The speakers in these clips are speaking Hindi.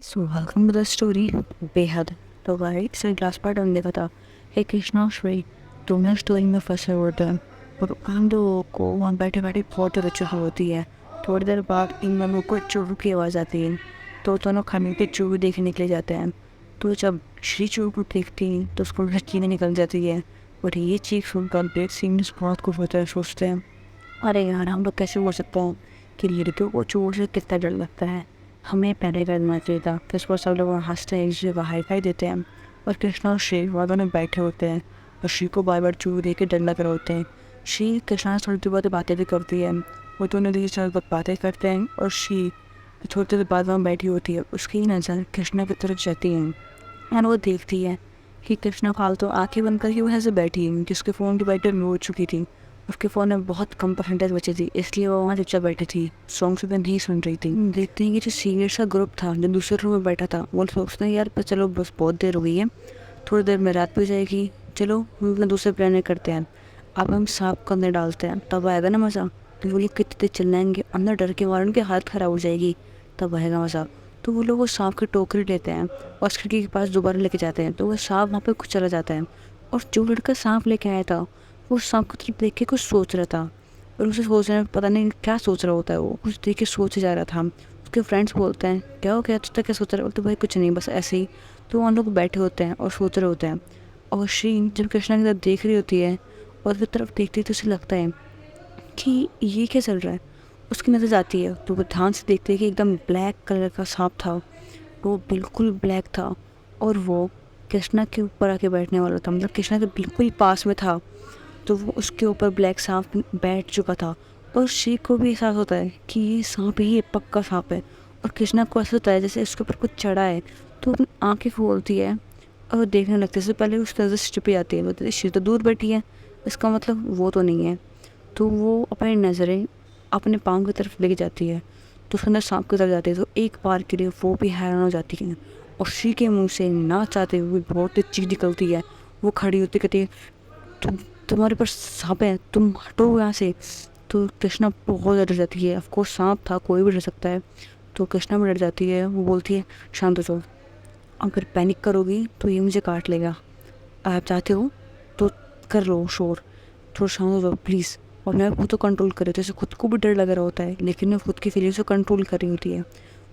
So welcome to the story बेहद। तो गाइस से लास्ट पार्ट हमने देखा था। हे कृष्णा श्री, तुमने स्टोरी में फंसे हुए थे और हम लोगों को वहाँ बैठे बैठे बहुत अच्छा होती है। थोड़ी देर बाद इन दोनों को चूहे की आवाज़ आती है, तो दोनों खाने के चूहे देखने निकले जाते हैं। तो जब श्री चूहे को देखती है तो उसको चीखें निकल जाती है और ये चीख सुनकर देख सिंह बहुत कुछ होता है। सोचते हैं, अरे यार हम लोग कैसे बोल सकते हैं कि लड़कियों को चोर से कितना डर लगता है, हमें पहले करना चाहिए था। तो इस पर सब लोग हंसते हैं, एक दूसरे को हाई फाई देते हैं और कृष्णा और श्री वादों में बैठे होते हैं और श्री को बार बार चूर दे के डर लग रहे होते हैं। श्री कृष्णा से थोड़ी देर बाद बातें भी करती है, वो दोनों धीरे से बातें करते हैं और श्री थोड़ी देर बाद वहाँ बैठी होती है। उसकी नज़र कृष्णा की तरफ जाती है और वो देखती है कि कृष्णा फालतू आंखें बंद करके वहाँ से बैठी है, जिसके फ़ोन की बैटरी लो हो चुकी थी। उसके फ़ोन में बहुत कम परसेंटेज बची थी, इसलिए वो वहाँ चुपचाप बैठी थी, सॉन्ग से नहीं सुन रही थी। देखते हैं कि जो सीनियर्स का ग्रुप था जो दूसरे रूम में बैठा था, वो सोचते हैं यार पर चलो बस बहुत देर हो गई है, थोड़ी देर में रात भी हो जाएगी, चलो हम अपना दूसरे प्लान करते हैं। अब हम सांप को अंदर डालते हैं, तब आएगा ना मज़ा। तो वो लोग कितने तेज चिल्लाएंगे अंदर, डर के मारे उनकी हालत ख़राब हो जाएगी, तब आएगा मज़ा। तो वो लोग वो सांप की टोकरी लेते हैं और उस खिड़की के पास दोबारा लेके जाते हैं, तो वो सांप वहाँ पे कुछ चला जाता है। और जो लड़का सांप लेके आया था वो सांप की तरफ देख के कुछ सोच रहा था, और उसे सोचने में पता नहीं क्या सोच रहा होता है, वो कुछ देख के सोचे जा रहा था। उसके फ्रेंड्स बोलते हैं क्या हो गया, तो क्या सोच रहा है? बोलते भाई कुछ नहीं, बस ऐसे ही। तो वो लोग बैठे होते हैं और सोच रहे होते हैं। और शीन जब कृष्णा की तरफ देख रही होती है और उसकी तरफ देखती है तो उसे लगता है कि ये क्या चल रहा है। उसकी नज़र जाती है तो वो ध्यान से देखते हैं कि एकदम ब्लैक कलर का सांप था, वो बिल्कुल ब्लैक था और वो कृष्णा के ऊपर आके बैठने वाला था, मतलब कृष्णा के बिल्कुल पास में था। तो वो उसके ऊपर ब्लैक सांप बैठ चुका था और श्री को भी एहसास होता है कि ये सांप ही है, पक्का सांप है। और कृष्णा को ऐसा होता है जैसे उसके ऊपर कुछ चढ़ा है, तो अपनी आँखें खोलती है और वो देखने लगती है। इससे पहले उस नज़र से चुप जाती है, बोलती है श्री तो दूर बैठी है, इसका मतलब वो तो नहीं है। तो वो अपनी नज़रें अपने पाँव की तरफ लेके जाती है, तो उसके अंदर सांप की तरफ जाती है। तो एक बार के लिए वो भी हैरान हो जाती है और श्री के मुंह से ना चाहते हुए बहुत तेज चीख निकलती है। वो खड़ी होती कहती है तुम, तुम्हारे पास सांप है, तुम हटो यहाँ से। तो कृष्णा बहुत ज़्यादा डर जाती है, ऑफकोर्स सांप था, कोई भी डर सकता है। तो कृष्णा भी डर जाती है, वो बोलती है शांत हो जाओ, अगर पैनिक करोगी तो ये मुझे काट लेगा, आप चाहते हो तो कर लो शोर, थोड़ा शांत हो जाओ प्लीज़। और मैं खुद को कंट्रोल करे, जैसे खुद को भी डर लग रहा होता है लेकिन मैं खुद की फीलिंग्स को कंट्रोल कर रही होती है।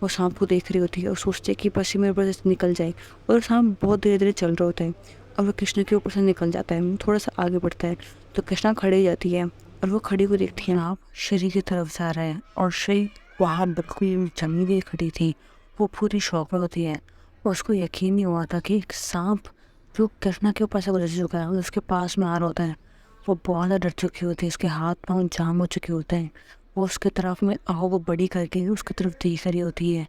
वो सांप को देख रही होती है और सोचती है कि बस ये मेरे ऊपर से निकल जाए, और सांप बहुत धीरे धीरे चल रहा होता है और वो कृष्णा के ऊपर से निकल जाता है, थोड़ा सा आगे बढ़ता है। तो कृष्णा खड़ी हो जाती है और वो खड़ी को देखती है आप श्री की तरफ जा रहा है और श्री वहाँ बिल्कुल जमी हुई खड़ी थी। वो पूरी शौक में होती है और उसको यकीन नहीं हुआ था कि एक सांप जो कृष्णा के ऊपर से गुजर चुका है उसके पास में आ रहा होता है। वो बहुत ज़्यादा डर चुकी होती है, उसके हाथ पाँव जाम हो चुके होते हैं। वो उसके तरफ में आहो वो बड़ी करके उसकी तरफ देख रही होती है।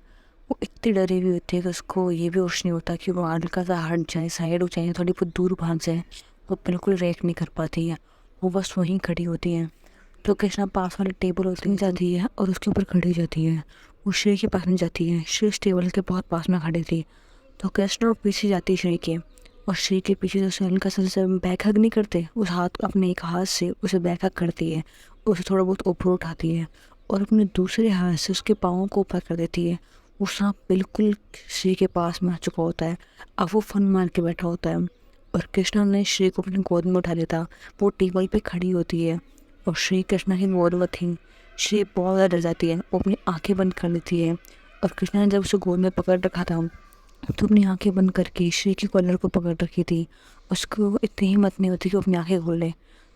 वो इतनी डरी हुई होती है कि उसको ये भी होश नहीं होता कि वो हल्का सा हट जाए, साइड हो जाए, थोड़ी बहुत दूर भाग जाए। वो बिल्कुल रेक नहीं कर पाती है, वो बस वहीं खड़ी होती है। तो कृष्णा पास वाले टेबल उतनी जाती है और उसके ऊपर खड़ी हो जाती है। वो श्री के पास में जाती है, श्री उस टेबल के बहुत पास में खड़ी थी। तो कृष्णा पीछे जाती है श्री के, और श्री के पीछे से उसे हल्का सा जैसे बैक हग नहीं करते, उस हाथ अपने एक हाथ से उसे बैक हग करती है, उसे थोड़ा बहुत ऊपर उठाती है और अपने दूसरे हाथ से उसके पाँव को ऊपर कर देती है। वो सांप बिल्कुल श्री के पास में आ चुका होता है, अब वो फन मार के बैठा होता है और कृष्णा ने श्री को अपनी गोद में उठा लेता। वो टेबल पे खड़ी होती है और श्री कृष्णा की गोद में थी। श्री बहुत ज़्यादा डर जाती है, वो अपनी आंखें बंद कर लेती है और कृष्णा ने जब उसे गोद में पकड़ रखा था तो अपनी आंखें बंद करके श्री की कॉलर को पकड़ रखी थी। उसको इतनी हिम्मत नहीं होती कि वो अपनी आंखें खोल ले।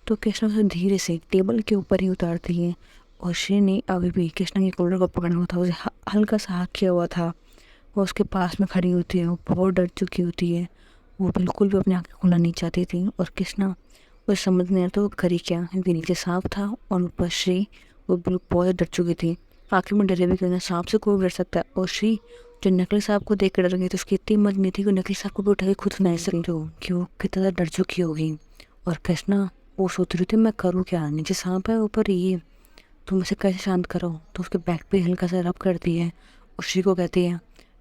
तो कृष्णा उसे धीरे से टेबल के ऊपर ही उतारती है और श्री ने अभी भी कृष्णा की कॉलर को पकड़ा हुआ था, उसे हल्का सा हाथ किया हुआ था। वो उसके पास में खड़ी होती है, वो बहुत डर चुकी होती है, वो बिल्कुल भी अपनी आंखें खोलना नहीं चाहती थी। और कृष्णा वो समझ नहीं आता वो करी क्या, क्योंकि नीचे सांप था और ऊपर श्री वो बिल्कुल बहुत डर चुकी थी। आखिर में डरे भी क्यों ना, सांप से कोई डर सकता है। और श्री जो नकली सांप को देख कर डर गई तो उसकी इतनी हिम्मत नहीं थी कि नकली सांप को भी उठा के खुद सुनाई सकती हो कि वो कितना ज़्यादा डर चुकी होगी। और कृष्णा वो सोच रही थी मैं करूँ क्या, नीचे सांप है ऊपर ये, तुम इसे कैसे शांत करो। तो उसके बैक पे हल्का सा रब करती है और श्री को कहती है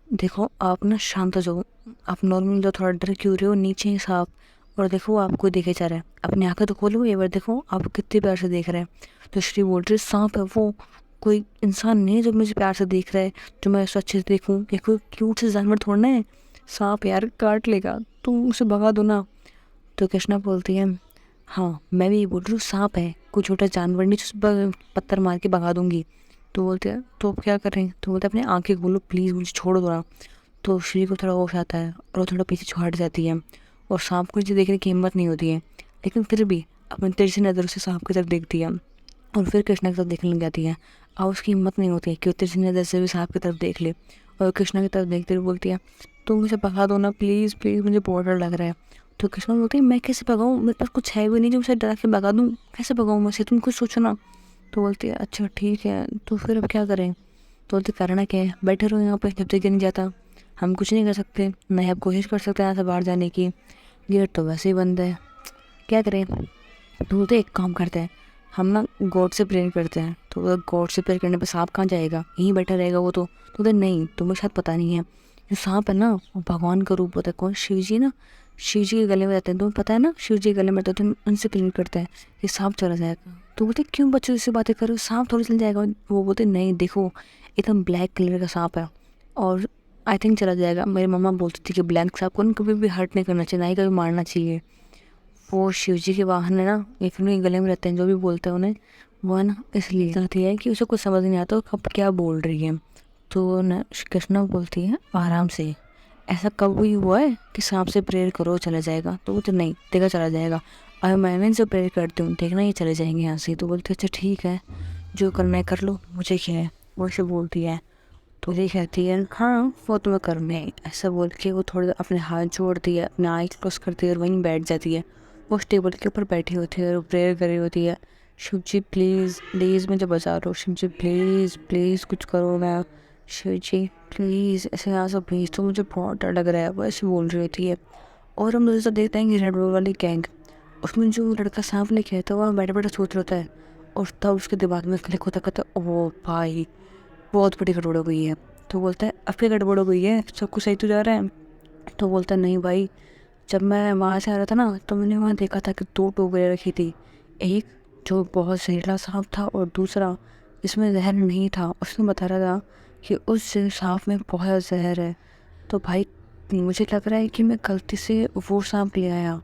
देखो आप ना शांत हो जाओ, आप नॉर्मल जो थोड़ा डर क्यों रहे हो, नीचे ही सांप, और देखो वो आपको देखे जा रहा है, अपनी आंखें तो खोलो, ये बार देखो आप कितने प्यार से देख रहे हैं। तो श्री बोल रही सांप है वो, कोई इंसान नहीं है जो मुझे प्यार से देख रहा है, जो मैं उसको अच्छे से देखूँ। ये कोई क्यूट से जानवर थोड़ा है, सांप यार काट लेगा, तुम उसे भगा दो ना। तो कृष्णा बोलती है हाँ मैं भी ये बोल रही हूँ, सांप है कोई छोटा जानवर नहीं जो पत्थर मार के भगा दूंगी। तो बोलते हैं तो अब क्या करें, तो बोलते अपने आंखें खोलो प्लीज़, मुझे छोड़ दो ना। तो श्री को थोड़ा होश आता है और वो थोड़ा पीछे हट जाती है और सांप को नीचे देखने की हिम्मत नहीं होती है, लेकिन फिर भी अपनी तिरछी नज़र से सांप की तरफ देखती है और फिर कृष्णा की तरफ देखने लग जाती है। अब उसकी हिम्मत नहीं होती है कि वो तिरछी नज़र से भी सांप की तरफ देख ले, और कृष्णा की तरफ देखते हुए बोलती है तुम मुझे भगा दो ना प्लीज़ प्लीज़, मुझे बहुत डर लग रहा है। तो कृष्णा बोलती है मैं कैसे भगाऊँ, मेरे पास कुछ है भी नहीं जो मुझे डरा के भगा दूँ, कैसे भगाऊँ मैं, तुम कुछ सोचो ना। तो बोलती है अच्छा ठीक है, तो फिर अब क्या करें। तो बोलते करना क्या है, बैठे रहो यहाँ पे जब तक नहीं जाता, हम कुछ नहीं कर सकते, नहीं आप कोशिश कर सकते हैं यहाँ से बाहर जाने की, गेट तो वैसे ही बंद है, क्या करें। तो बोलते एक काम करते हैं, हम ना गॉड से प्रेयर करते हैं। तो बोलते गॉड से प्रेयर करने पर सांप कहाँ जाएगा, यहीं बैठा रहेगा वो। तो बोलते नहीं तुम्हें शायद पता नहीं है, जो सांप है ना वो भगवान का रूप होता है। कौन, शिव जी ना, शिव जी के गले में रहते हैं, तुम्हें पता है ना, शिव जी के गले में रहते हैं, तो उनसे प्रेयर करते हैं ये सांप चला जाएगा। तो बोलते क्यों बच्चों से बातें करो, सांप थोड़ी चल जाएगा। वो बोलते नहीं देखो एकदम ब्लैक कलर का सांप है और आई थिंक चला जाएगा। मेरी मम्मा बोलती थी कि ब्लैक सांप को ना कभी भी हर्ट नहीं करना चाहिए, ना ही कभी मारना चाहिए। वो शिव जी के वाहन है ना, एक उनके गले में रहते हैं, जो भी बोलते हैं उन्हें वो है ना, इसलिए कहती है कि उसे कुछ समझ नहीं आता कब क्या बोल रही है। तो न कृष्णा बोलती है आराम से, ऐसा कब भी हुआ है कि सांप से प्रेयर करो चला जाएगा। तो वो तो नहीं देखा चला जाएगा, अगर मैं इनसे प्रेयर करती हूँ देखना ये चले जाएंगे यहाँ से। तो बोलती है अच्छा ठीक है जो करना है कर लो, मुझे क्या है, वो से बोलती है। तो ये कहती है हाँ वो तुम्हें करना है, ऐसा बोल के वो थोड़ा अपने हाथ जोड़ती है, अपने आई क्लोज करती है और वहीं बैठ जाती है। वो उस टेबल के ऊपर बैठी होती है और प्रेयर कर रही होती है, शिव जी प्लीज़ प्लीज़ मुझे बचा लो, शिव जी प्लीज़ प्लीज़ कुछ करो ना, शिव जी प्लीज़ ऐसे यहाँ से प्लीज़, तो मुझे बहुत डर लग रहा है, वो ऐसे बोल रही होती है। और हम दोस्तों देखते हैं कि रेड बुल वाली गैंग, उसमें जो लड़का सांप लेके आया था वह बैठे बैठे सोच रहा होता है और तब उसके दिमाग में क्लिक होता, कहता ओ भाई बहुत बड़ी गड़बड़ हो गई है। तो बोलता है अब क्या गड़बड़ हो गई है, सब कुछ सही तो जा रहा है। तो बोलता है नहीं भाई, जब मैं वहाँ से आ रहा था ना तो मैंने वहाँ देखा था कि दो टोकरियाँ रखी थी, एक जो बहुत जहरीला सांप था और दूसरा जिसमें जहर नहीं था। उसने बता रहा था कि उस सांप में बहुत जहर है। तो भाई मुझे लग रहा है कि मैं गलती से वो सांप ले आया,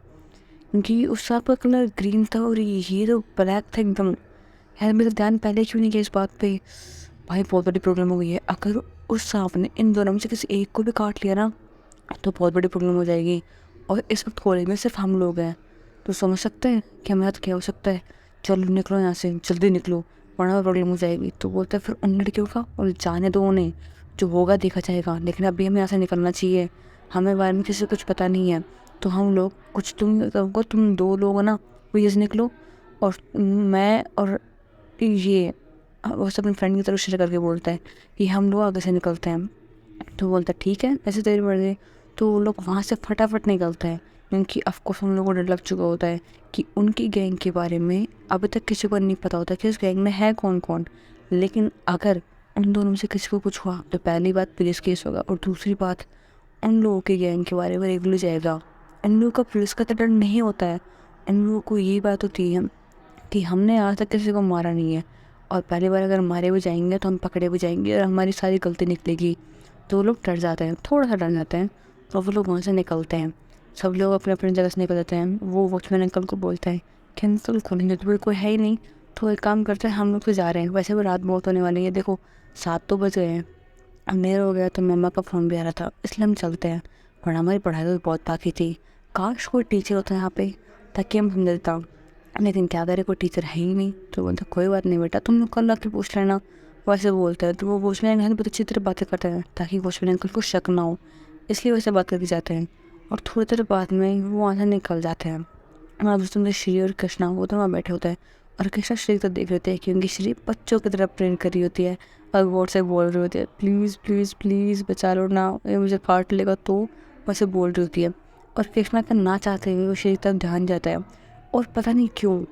क्योंकि उस सांप का कलर ग्रीन था और ये तो ब्लैक था एकदम। यार मेरा ध्यान पहले क्यों नहीं गया इस बात पे, भाई बहुत बड़ी प्रॉब्लम हो गई है। अगर उस सांप ने इन दोनों में से किसी एक को भी काट लिया ना तो बहुत बड़ी प्रॉब्लम हो जाएगी, और इस वक्त कॉलेज में सिर्फ हम लोग हैं। तो समझ सकते हैं कि हमारे साथ क्या हो सकता है, चलो निकलो यहाँ से जल्दी निकलो वरना प्रॉब्लम हो जाएगी। तो बोलते हैं फिर उन लड़कियों का और जाने दो उन्हें, जो होगा देखा जाएगा, लेकिन अभी हमें यहाँ से निकलना चाहिए, हमें बारे में किसी को कुछ पता नहीं है। तो हम लोग कुछ तुम दो लोग हो ना वो ये से निकलो, और मैं और ये वो सब अपनी फ्रेंड की तरफ शेयर करके बोलता है कि हम लोग आगे से निकलते हैं। तो बोलता है ठीक है ऐसे तेरी मर्जी। तो वो लोग वहाँ से फटाफट निकलते हैं, क्योंकि ऑफकोर्स उन लोगों को डर लग चुका होता है कि उनकी गैंग के बारे में अभी तक किसी को नहीं पता होता कि उस गैंग में है कौन कौन। लेकिन अगर उन दोनों में से किसी को कुछ हुआ तो पहली बात पुलिस केस होगा, और दूसरी बात उन लोगों की गैंग के बारे में रेगुलर जाएगा। इन लोगों का पुलिस का तो डर नहीं होता है, इन लोगों को ये बात होती है कि हमने आज तक किसी को मारा नहीं है, और पहली बार अगर मारे भी जाएंगे तो हम पकड़े भी जाएंगे और हमारी सारी गलती निकलेगी। तो वो लोग डर जाते हैं, थोड़ा सा डर जाते हैं, और वो लोग वहाँ से निकलते हैं। सब लोग अपने अपनी जगह से निकल जाते हैं। वो वॉचमैन अंकल को बोलता है कि अंकल खोलेंगे तो कोई है ही नहीं, तो एक काम करते हैं हम लोग तो जा रहे हैं, वैसे भी रात बहुत होने वाली है, देखो 7 तो बज गए हैं, अंधेरा हो गया, तो मम्मा का फ़ोन भी आ रहा था, इसलिए हम चलते हैं, वरना हमारी पढ़ाई तो बहुत बाकी थी। काश कोई टीचर होता है यहाँ पे ताकि हम समझ देता, लेकिन क्या करे कोई टीचर है ही नहीं। तो बोलता कोई बात नहीं बेटा तुम लोग कल आके पूछ लेना, वैसे बोलता है। तो वो वॉचमैन अंकल बहुत अच्छी तरह बातें करते हैं ताकि वॉचमैन अंकल को शक ना हो, इसलिए वैसे बात करके जाते हैं। और थोड़ी देर बाद में वो वहाँ से निकल जाते हैं। हमारे दोस्तों में श्री और कृष्णा वो तो वहाँ बैठे होते हैं, और कृष्णा श्री तो देख लेते हैं क्योंकि श्री बच्चों की तरफ प्रेम कर रही होती है और वर्ड से बोल रही होती है प्लीज़ प्लीज़ प्लीज़ बचा लो ना, ये मुझे काट लेगा, तो वैसे बोल रही होती है। और कृष्णा का ना चाहते हुए वो श्री की तरफ ध्यान जाता है, और पता नहीं क्यों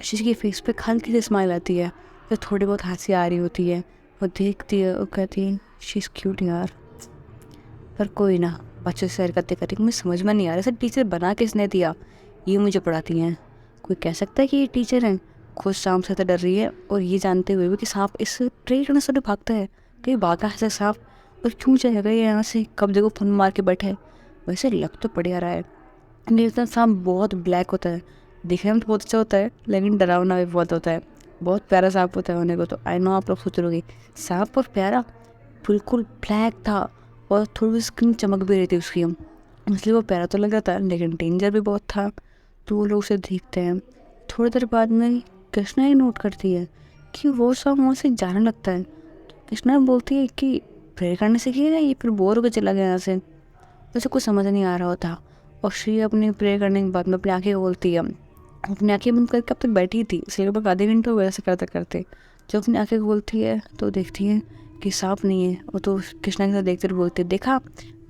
श्री के फेस पे हल्की सी स्माइल आती है, तो थोड़ी बहुत हंसी आ रही होती है। वो देखती है, वो कहती है शी इज़ क्यूट यार। पर कोई ना, बच्चों से हरकतें करती मुझे समझ में नहीं आ रहा, सर टीचर बना किसने दिया, ये मुझे पढ़ाती हैं, कोई कह सकता है कि ये टीचर हैं। खुद सांप से तो डर रही है, और ये जानते हुए भी कि सांप इस ट्रे करने से भागता है, कहीं भागा है सांप, और क्यों जाएगा ये यहाँ से, कब देखो फोन मार के बैठे है। वैसे लग तो बढ़िया रहा है, लेकिन सांप बहुत ब्लैक होता है, दिखने में तो बहुत अच्छा होता है, लेकिन डरावना भी बहुत होता है। बहुत प्यारा सांप होता है होने को, तो आई नो आप लोग सोच रहे सांप और प्यारा, बिल्कुल ब्लैक था, और थोड़ी स्किन चमक भी रही थी उसकी, इसलिए वो प्यारा तो लग रहा था, लेकिन डेंजर भी बहुत था। तो वो लोग उसे देखते हैं। थोड़ी देर बाद में कृष्णा ही नोट करती है कि वो सांप वहाँ से जाने लगता है। तो कृष्णा बोलती है कि प्रेयर करने से किया ये फिर बोर होकर चला गया यहाँ से। वैसे कुछ समझ नहीं आ रहा होता, और श्री अपनी प्रेयर करने के बाद में अपनी आँखें खोलती है। अपनी आँखें बंद करके अब तक बैठी थी, इसलिए लगभग आधे घंटे हुए ऐसे करते करते। जब अपनी आँखें खोलती है तो देखती है कि सांप नहीं है। और तो कृष्णा के साथ देखते हुए बोलती है, देखा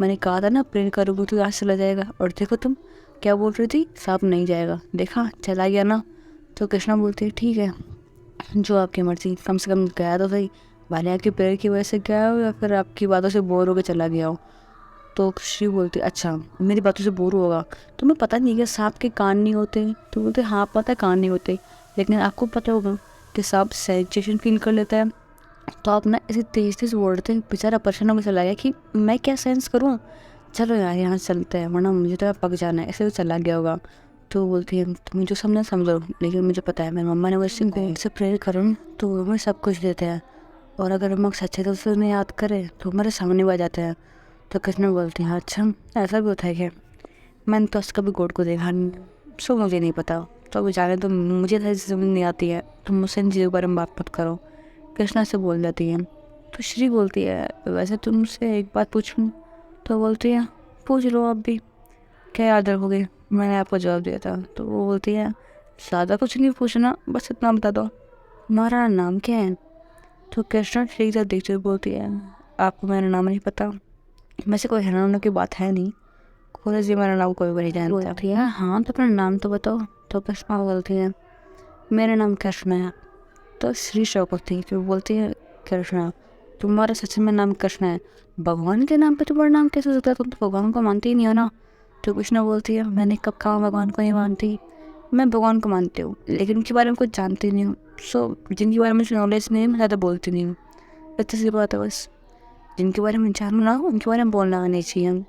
मैंने कहा था ना प्रेयर करोगे तो यहाँ चला जाएगा, और देखो तुम क्या बोल रही थी, सांप नहीं जाएगा, देखा चला गया ना। तो कृष्णा बोलती है, ठीक है जो आपकी मर्जी, कम से कम गया तो सही, भले आपकी प्रेयर की वजह से गया हो या फिर आपकी बातों से बोर होकर चला गया हो। तो श्री बोलती, अच्छा मेरी बातों से बोर होगा, तुम्हें पता नहीं क्या सांप के कान नहीं होते। तो बोलते, हाँ पता है कान नहीं होते, लेकिन आपको पता होगा कि सांप सेंसेशन फील कर लेता है। तो आप ना ऐसे तेज तेज बोलते हैं, बेचारा परेशान होकर चला गया कि मैं क्या सेंस करूँ, चलो यार यहाँ चलते हैं वरना मुझे तो पक जाना है, ऐसे वो चला गया होगा। तो बोलती है, तुम्हें जो समझना समझो, लेकिन मुझे पता है मेरी मम्मा ने वैसे से प्रेयर करूँ तो वो हमें सब कुछ देते हैं, और अगर हम सच्चे दिल से उन्हें याद करें तो हमारे सामने भी आ जाते हैं। तो कृष्ण बोलती है, अच्छा ऐसा भी होता है क्या, मैंने तो उसका भी गॉड को देखा नहीं, सो मुझे नहीं पता। तो अभी जाने तो मुझे तो समझ नहीं आती है, तुम मुझसे इन चीज़ों के बारे में बात मत करो। कृष्णा से बोल जाती है। तो श्री बोलती है, वैसे तुमसे एक बात पूछूं। तो बोलती है, पूछ लो आप भी, क्या याद रखोगे, मैंने आपको जवाब दिया था। तो वो बोलती है, ज़्यादा कुछ नहीं पूछना, बस इतना बता दो तुम्हारा नाम क्या है। तो कृष्णा श्री से देखते हुए बोलती है, आपको मेरा नाम नहीं पता, वैसे कोई हैरान होने की बात है नहीं, कॉलेज जी मेरा नाम कोई भी नहीं जानता। बोलती है, हाँ तो अपना नाम तो बताओ। तो कृष्णा बोलती है, मेरा नाम कृष्णा है। तो श्री शौक होती है, तो बोलती है, कृष्णा तुम्हारा सच में नाम कृष्णा है, भगवान के नाम पे तुम्हारा नाम कैसे हो सकता है, तुम तो भगवान को मानती ही नहीं हो ना। तो कृष्णा बोलती है, मैंने कब कहा भगवान को नहीं मानती, मैं भगवान को मानती हूँ, लेकिन उनके बारे में कुछ जानती नहीं हूँ। सो जिनके बारे में मुझे नॉलेज नहीं है मैं ज़्यादा बोलती नहीं हूँ, इतनी सी बात है बस। जिनके बारे में जानूँ ना उनके बारे में बोलना आना चाहिए।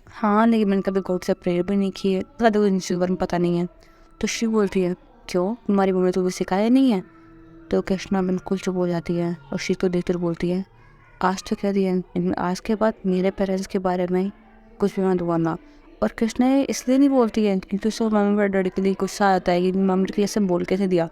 हाँ लेकिन मैंने कभी गॉड से प्रेयर भी नहीं की है, ज़्यादा कुछ इनके बारे में पता नहीं है। तो शिव बोलती है, क्यों तुम्हारी मम्मी ने तो सिखाया नहीं है। तो कृष्णा बिल्कुल चुप हो जाती है, और शिव को देखकर बोलती है, आज तो कह दिया, लेकिन आज के बाद मेरे पेरेंट्स के बारे में कुछ भी मत बोलना। और कृष्णा इसलिए नहीं बोलती है क्योंकि उसको मम्मी और डैडी के लिए गुस्सा आता है कि मम्मी के ऐसे बोल कैसे दिया।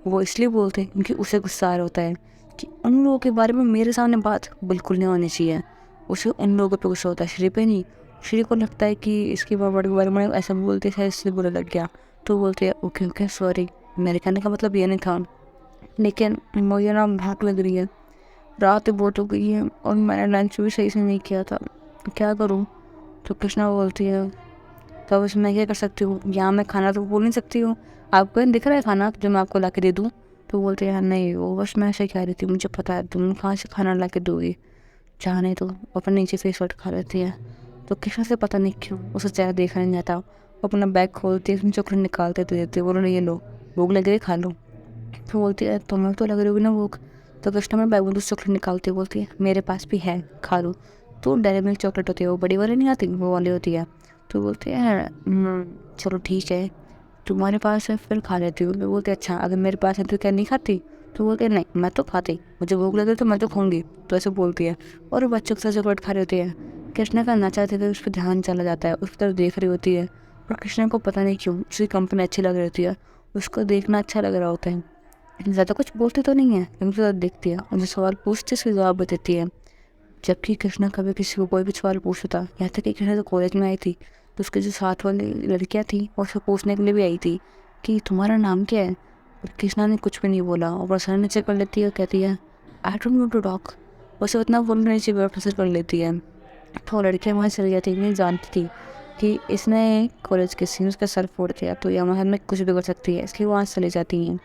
वो इसलिए बोलते हैं क्योंकि उसे गुस्सा आ रहा होता है कि उन लोगों के बारे में मेरे सामने बात बिल्कुल नहीं होनी चाहिए। उसे उन लोगों पे गुस्सा होता है, श्री पे नहीं। श्री को लगता है कि इसकी माँ के बारे में ऐसा बोलते थे इसलिए बुरा लग गया। तो बोलते हैं, ओके ओके सॉरी, मेरे कहने का मतलब ये नहीं था, लेकिन मुझे ना भूख लग रही है, रात बहुत हो गई है और मैंने लंच भी सही से नहीं किया था, क्या करूँ। तो कृष्णा बोलती है, तो अब इसमें क्या कर सकती हूँ, यहाँ मैं खाना तो बोल नहीं सकती हूँ, आपको नहीं दिख रहा है खाना जो मैं आपको ला के दे दूँ। तो बोलते हैं, नहीं वो बस मैं ऐसे कह रही थी, मुझे पता है तुम कहाँ से खाना ला के दोगी, चाहने तो अपने नीचे फेस वॉट खा लेती है। तो कृष्णा से पता नहीं क्यों उसे चेहरा देखा नहीं जाता, वो अपना बैग खोलती है, उसमें चॉकलेट निकालते तो देते, बोलो ये लो भूख लग रही खा लो। तो बोलती है, तुम्हें तो लग रही होगी ना भूख। तो कृष्णा में बैग में दूसरी चॉकलेट निकालती है, बोलती है, मेरे पास भी है खा लो। तो डेयरी मिल्क चॉकलेट होती है, वो बड़ी वाली नहीं आती, वो वाली होती है। तो बोलते हैं, चलो ठीक है तुम्हारे पास है फिर खा लेती हूँ। तो बोलते अच्छा अगर मेरे पास है तो क्या नहीं खाती। तो बोलते नहीं मैं तो खाती, मुझे भूख लगे तो मैं तो खाऊंगी। तो ऐसे बोलती है, और वो बच्चों के साथ चॉकलेट खा रही होती है। कृष्णा का नचा थे उस पर ध्यान चला जाता है, उस तरफ देख रही होती है। और कृष्णा को पता नहीं क्यों उसकी कंपनी अच्छी लग रही होती है, उसको देखना अच्छा लग रहा होता है। ज़्यादा कुछ बोलती तो नहीं है लेकिन ज़्यादा देखती है, और जो सवाल पूछते उसके जवाब भी देती है। जबकि कृष्णा कभी किसी को कोई भी सवाल पूछता, यहाँ तक कि कृष्णा तो कॉलेज में आई थी तो उसके जो साथ वाली लड़कियाँ थी वो उसको पूछने के लिए भी आई थी कि तुम्हारा नाम क्या है। पर कृष्णा ने कुछ भी नहीं बोला, और सर नीचे कर लेती है और कहती है, I don't want to talk. उसे उतना बोलना नहीं चाहिए, प्रोफेसर कर लेती है। तो लड़कियाँ वहाँ चली जाती, नहीं जानती थी कि इसने कॉलेज के सीनियर्स का सर फोड़ दिया तो यहाँ में कुछ भी कर सकती है, इसलिए वहाँ चली जाती हैं।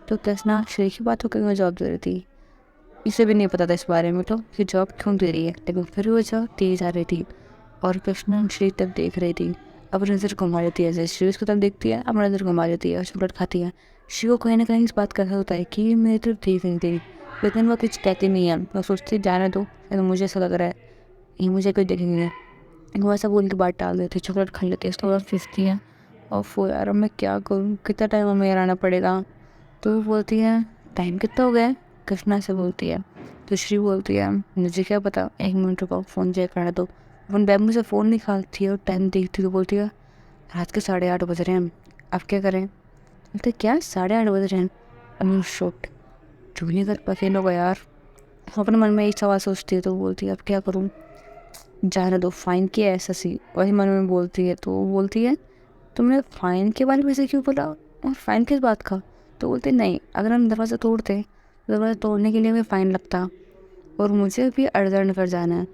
तो कृष्णा श्री की बातों को जवाब दे रही थी, इसे भी नहीं पता था इस बारे में तो कि जॉब क्यों दे रही है, लेकिन फिर वो जॉब दी जा रही थी। और कृष्णा श्री तक देख रही थी, अब नज़र घुमा लेती है, जैसे श्री उसको तब देखती है अब नज़र घुमा लेती है और चॉकलेट खाती है। श्री को कहीं ना कहीं इस बात का ऐसा होता है कि ये मेरी तरफ देख नहीं थी, लेकिन वो कुछ कहती नहीं है। मैं सोचती जाने दो, लेकिन मुझे ऐसा लग रहा है ये मुझे कोई देखेंगे। वो ऐसा बोल के बात टाल देती है, चॉकलेट खा लेती है, इसके बाद फिसती है। और वो यार अब मैं क्या करूँ, कितना टाइम हमें यहाँ रहना पड़ेगा। तो वो बोलती है टाइम कितना हो गया है, कृष्णा से बोलती है। तो श्री बोलती है मुझे क्या पता, 1 मिनट रुको फ़ोन चेक करना दो। अपन बैग में से फ़ोन निकालती है और टाइम देखती है तो बोलती है रात के 8:30 बज रहे हैं, अब क्या करें। बोलते क्या 8:30 बज रहे हैं। अनु शॉट जूनियर कर पसीनों को यार। वो अपने मन में एक सवाल सोचती है तो बोलती है अब क्या करूँ, जाने दो, फाइन किया है ससी। वही मन में बोलती है। तो वो बोलती है तुमने फ़ाइन के बारे में से क्यों बोला, और फ़ाइन किस बात का। तो बोलते नहीं, अगर हम दरवाज़ा तोड़ते तो दरवाज़ा तोड़ने के लिए भी फ़ाइन लगता, और मुझे भी अर्जेंट घर जाना है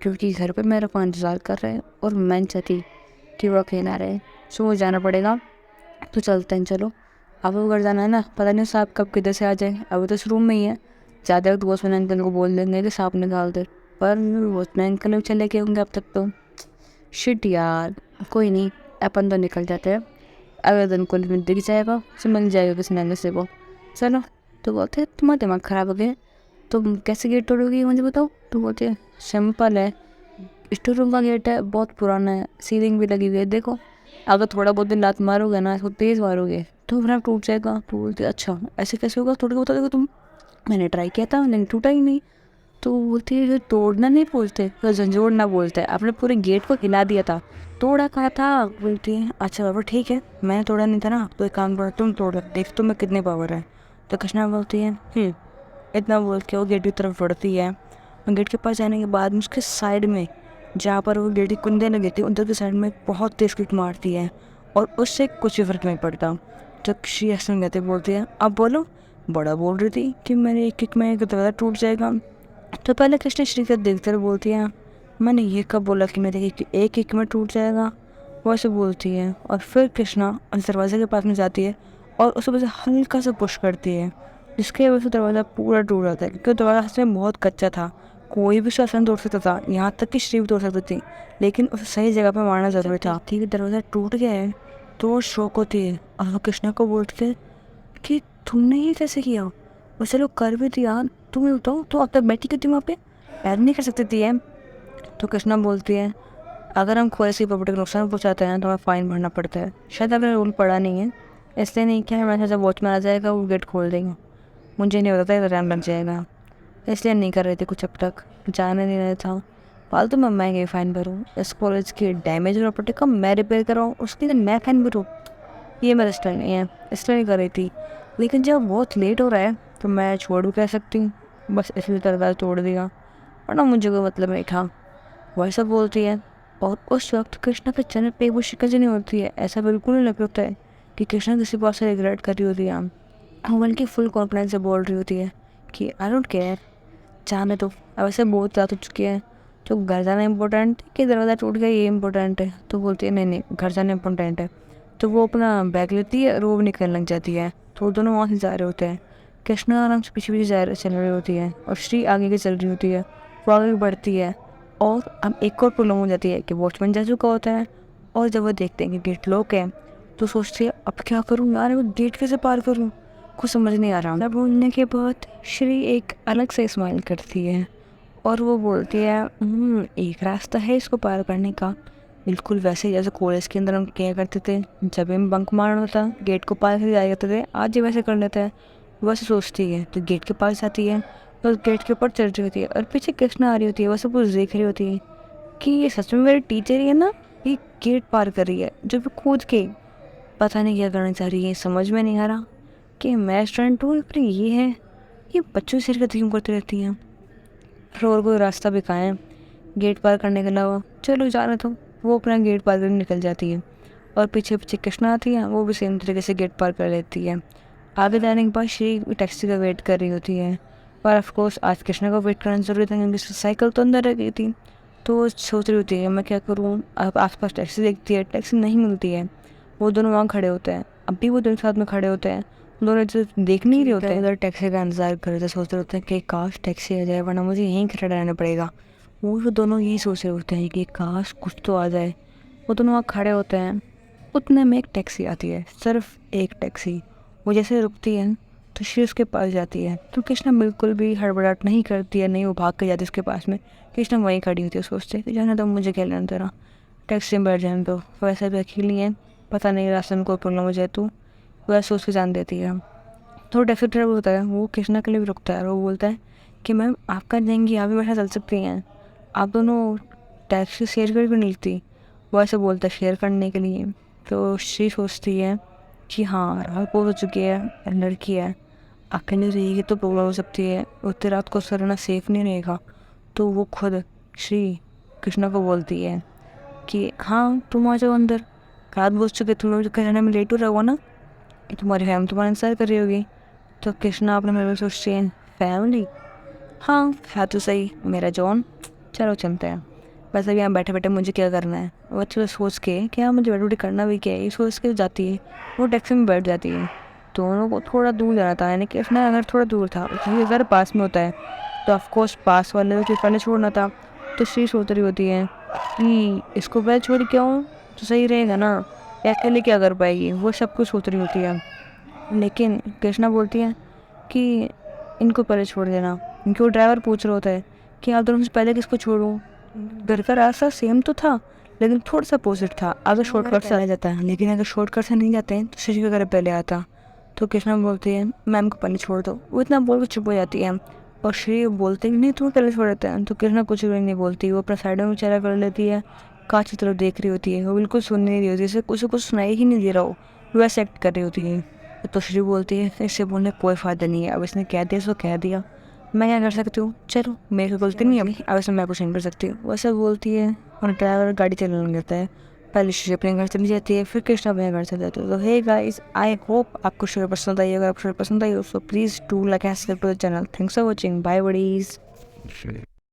क्योंकि घर पे मेरा को इंतज़ार कर रहे हैं और मैं नहीं चाहती कि वो अकेला रहे। सो मुझे जाना पड़ेगा। तो चलते हैं चलो। अब वो घर जाना है ना, पता नहीं साहब कब किधर से आ जाए। अभी तो इस रूम में ही है, ज़्यादा वक्त वॉचमैन अंकल को बोल देंगे कि सांप निकाल दे, पर वॉचमैन अंकल भी चले गए होंगे अब तक तो। शिट यार, कोई नहीं, अपन तो निकल जाते हैं। अगले दिन को दिख जाएगा, उसे मिल जाएगा किसी नंगे से वो। चलो। तो बोलते तुम्हारा दिमाग ख़राब हो गया, तुम कैसे गेट तोड़ोगी मुझे बताओ। तो बोलते हैं सिंपल है, स्टोर रूम का गेट है, बहुत पुराना है, सीलिंग भी लगी हुई है, देखो अगर थोड़ा बहुत दिन लात मारोगे ना, इसको तेज़ मारोगे तो फिर टूट जाएगा। तो बोलते अच्छा ऐसे कैसे होगा, थोड़ा बता देगा तुम। मैंने ट्राई किया था लेकिन टूटा ही नहीं। तो बोलती है तोड़ना नहीं बोलते, तो झंझोड़ना बोलते हैं, आपने पूरे गेट को हिला दिया था, तोड़ा कहा था। बोलती है अच्छा बाबा ठीक है, मैंने तोड़ा नहीं था ना, तो एक काम करो तुम तोड़ो, देख तुम्हें कितने पावर है। तो कृष्णा बोलती है इतना बोल के वो गेट की तरफ बढ़ती है। और गेट के पास जाने के बाद में उसके साइड में जहाँ पर वो गेट की कुंदे लगी थी उधर के साइड में बहुत तेज किक मारती है, और उससे कुछ भी फर्क नहीं पड़ता। तो श्री हसन कहते बोलती है अब बोलो, बड़ा बोल रही थी कि मेरे एक किक में दरवाज़ा टूट जाएगा। तो पहले कृष्ण श्री को देखते हुए बोलती है मैंने ये कब बोला कि मेरे एक किक में टूट जाएगा। वो ऐसे बोलती है और फिर कृष्णा उस दरवाजे के पास में जाती है और उस वजह से हल्का सा पुश करती है, जिसकी वजह से दरवाज़ा पूरा टूट जाता है, क्योंकि दरवाज़ा सच में बहुत कच्चा था, कोई भी उसे आसान तोड़ सकता था, यहाँ तक कि श्री भी तोड़ सकती थी, लेकिन उसे सही जगह पर मारना ज़रूरी था। ठीक है दरवाज़ा टूट गया है तो वो शौक होती है और वो कृष्णा को बोलते हैं कि तुमने ये कैसे किया, वो चलो कर भी दिया, तुम्हें बताओ तो अब तक बैठी क्यों थी वहाँ पे, पैर नहीं कर सकती थी। तो कृष्णा बोलती है अगर हम कोई ऐसी प्रॉपर्टी को नुकसान पहुँचाते हैं तो हमें फ़ाइन भरना पड़ता है, शायद अगर रूल पड़ा नहीं है इसलिए नहीं किया, हमेशा जब वॉचमैन आ जाएगा वो गेट खोल देंगे, मुझे नहीं पता था टाइम लग जाएगा, इसलिए नहीं कर रहे थे कुछ, अब तक जाने नहीं रहा था। फालतू में मैं ये फ़ाइन भरूँ, इस कॉलेज की डैमेज प्रॉपर्टी का मैं रिपेयर कराऊँ, उसके लिए मैं फ़ाइन भरूँ, ये मेरा स्टाइल नहीं है, इसलिए नहीं कर रही थी। लेकिन जब बहुत लेट हो रहा है तो मैं छोड़ भी कह सकती हूँ, बस इसलिए दरवाज़ा तोड़ दिया, वरना मुझे कोई मतलब नहीं था। वैसा बोलती है। और उस वक्त कृष्णा के चैनल पे वो शिकंजी नहीं होती है, ऐसा बिल्कुल नहीं लग होता है कि कृष्णा किसी बात से रिग्रेट कर रही होती है, वो बल्कि फुल कॉन्फिडेंस से बोल रही होती है कि आई डोंट केयर, जाने तो अब ऐसे बहुत ज़्यादा हो चुकी है, तो घर जाना इम्पोर्टेंट कि दरवाज़ा टूट गया ये इम्पोर्टेंट है। तो बोलती है नहीं नहीं घर जाना इम्पोर्टेंट है। तो वो अपना बैग लेती है और वो निकलने लग जाती है। तो वो दोनों वहाँ से जा रहे होते हैं, कृष्णा आराम से पीछे पीछे चल रही होती है और श्री आगे के चल रही होती है, वो आगे बढ़ती है। और अब एक और प्रॉब्लम हो जाती है कि वॉचमैन जा चुका होता है, और जब वो देखते हैं कि गेट लॉक है तो सोचती है अब क्या करूँ यार, वो गेट कैसे पार करूँ, कुछ समझ नहीं आ रहा। तब बोलने के बाद श्री एक अलग से स्माइल करती है और वो बोलती है एक रास्ता है इसको पार करने का, बिल्कुल वैसे जैसे कॉलेज के अंदर हम क्या करते थे, जब हम बंक मारना होता गेट को पार करके जाया करते थे, आज ही वैसे कर लेते हैं। वैसे सोचती है तो गेट के पास आती है और गेट के ऊपर चढ़ रही होती है और पीछे कृष्णा आ रही होती है, वैसे कुछ देख रही होती है कि ये सच में मेरी टीचर ही है ना, ये गेट पार कर रही है जो भी कूद के, पता नहीं क्या करना चाह रही है, समझ में नहीं आ रहा कि मैं स्टूडेंट हूँ फिर ये है, ये बच्चों से हरकत क्यों करती रहती हैं। फिर और कोई रास्ता भी कहाँ है गेट पार करने के अलावा, चलो जाने तो। वो अपना गेट पार करके निकल जाती है और पीछे पीछे कृष्णा आती है, वो भी सेम तरीके से गेट पार कर लेती है। आगे जाने के बाद श्री टैक्सी का वेट कर रही होती है, और ऑफ कोर्स आज कृष्णा का वेट करना जरूरी था क्योंकि साइकिल तो अंदर रह गई थी। तो वो सोच रही होती है मैं क्या करूँ, अब आसपास टैक्सी देखती है, टैक्सी नहीं मिलती है। वो दोनों वहाँ खड़े होते हैं, अब भी वो दोनों साथ में खड़े होते हैं, दोनों जो देख नहीं रहे होते हैं, उधर टैक्सी का इंतजार कर रहे थे, सोच रहे होते हैं कि काश टैक्सी आ जाए वरना मुझे यहीं खड़ा रहना पड़ेगा। वो दोनों यही सोच रहे होते हैं कि काश कुछ तो आ जाए। वो दोनों वहाँ खड़े होते हैं, उतने में एक टैक्सी आती है, सिर्फ एक टैक्सी। वो जैसे रुकती है तो श्री उसके पास जाती है, तो कृष्णा बिल्कुल भी हड़बड़ाहट नहीं करती है, नहीं वो भाग के जाती उसके पास में। कृष्णा वहीं खड़ी होती है, सोचते कि जाने तो मुझे क्या लेना तेरा, टैक्सी में बैठ जाने दो, वैसे भी अकेली है, पता नहीं रास्ते में कोई प्रॉब्लम हो जाए तो, वैसे सोच के जान देती है। तो टैक्सी ड्राइवर होता है वो कृष्णा के लिए भी रुकता है और वो बोलता है कि मैम आप कहाँ जाएंगी, आप भी मेरे साथ चल सकती हैं, आप दोनों टैक्सी शेयर करके नहीं लेती। वो ऐसे बोलता है शेयर करने के लिए। तो श्री सोचती है कि हाँ रात बहुत हो चुकी है, लड़की है, अकेले रहेगी तो प्रॉब्लम हो सकती है, उतनी रात को उसका रहना सेफ नहीं रहेगा। तो वो खुद श्री कृष्णा को बोलती है कि हाँ तुम आ जाओ अंदर, रात बहुत चुके, तुम लोग कहने में लेट हो रहा हुआ ना, तुम्हारी फैमिली तुम्हारा इंतजार कर रही होगी। तो कृष्णा अपने मेरे में सोचती है फैमिली, हाँ है तो सही, मेरा जॉन, चलो चलते हैं। वैसे भी यहाँ बैठे बैठे मुझे क्या करना है, वो अच्छे से सोच के क्या मुझे बैठे बैठे करना भी क्या है, ये सोच के जाती है। वो टैक्सी में बैठ जाती है। दोनों को थोड़ा दूर जाना था, यानी कि अपना घर थोड़ा दूर था, उसके घर पास में होता है, तो ऑफकोर्स पास वाले को पहले छोड़ना था। तो श्री सोच रही होती है कि इसको पहले छोड़ के आऊँ तो सही रहेगा ना, या अकेले क्या कर पाएगी, वो सब कुछ सोच रही होती है। लेकिन कृष्णा बोलती है कि इनको पहले छोड़ देना, क्योंकि वो ड्राइवर पूछ रहा होता है कि आप दोनों से पहले किसको छोड़ूं। घर का रास्ता सेम तो था लेकिन थोड़ा सा अपोजिट था, अगर शॉर्टकट से आ जाता है, लेकिन अगर शॉर्टकट से नहीं जाते हैं तो शशि का घर पहले आता। तो कृष्णा बोलती है मैम को पहले छोड़ दो, वो इतना बोल के चुप हो जाती है। और श्री बोलते हैं नहीं तुम्हें पहले छोड़ देते हैं। तो कृष्णा कुछ भी नहीं बोलती, वो अपना साइड में चेहरा कर लेती है, कांच की तरफ देख रही होती है, वो बिल्कुल सुन नहीं रही होती, जैसे कुछ सुनाई ही नहीं दे रहा हो, वैसे एक्ट कर रही होती है। तो श्री बोलती है इससे बोलने कोई फ़ायदा नहीं है, अब इसने कह दिया सो कह दिया, मैं क्या कर सकती हूँ, चलो मेरी कोई गलती नहीं है, अब इसमें मैं कुछ नहीं कर सकती। वैसे बोलती है और ड्राइवर गाड़ी चलाने लगता है। पहले श्री अपने घर चली जाती है, फिर कृष्णा अपने घर चले जाते हैं। तो हे गाइस, आई होप आपको शो पसंद आई, अगर आपको शो पसंद आई हो तो please do like and subscribe to the channel. Thanks for watching, bye buddies.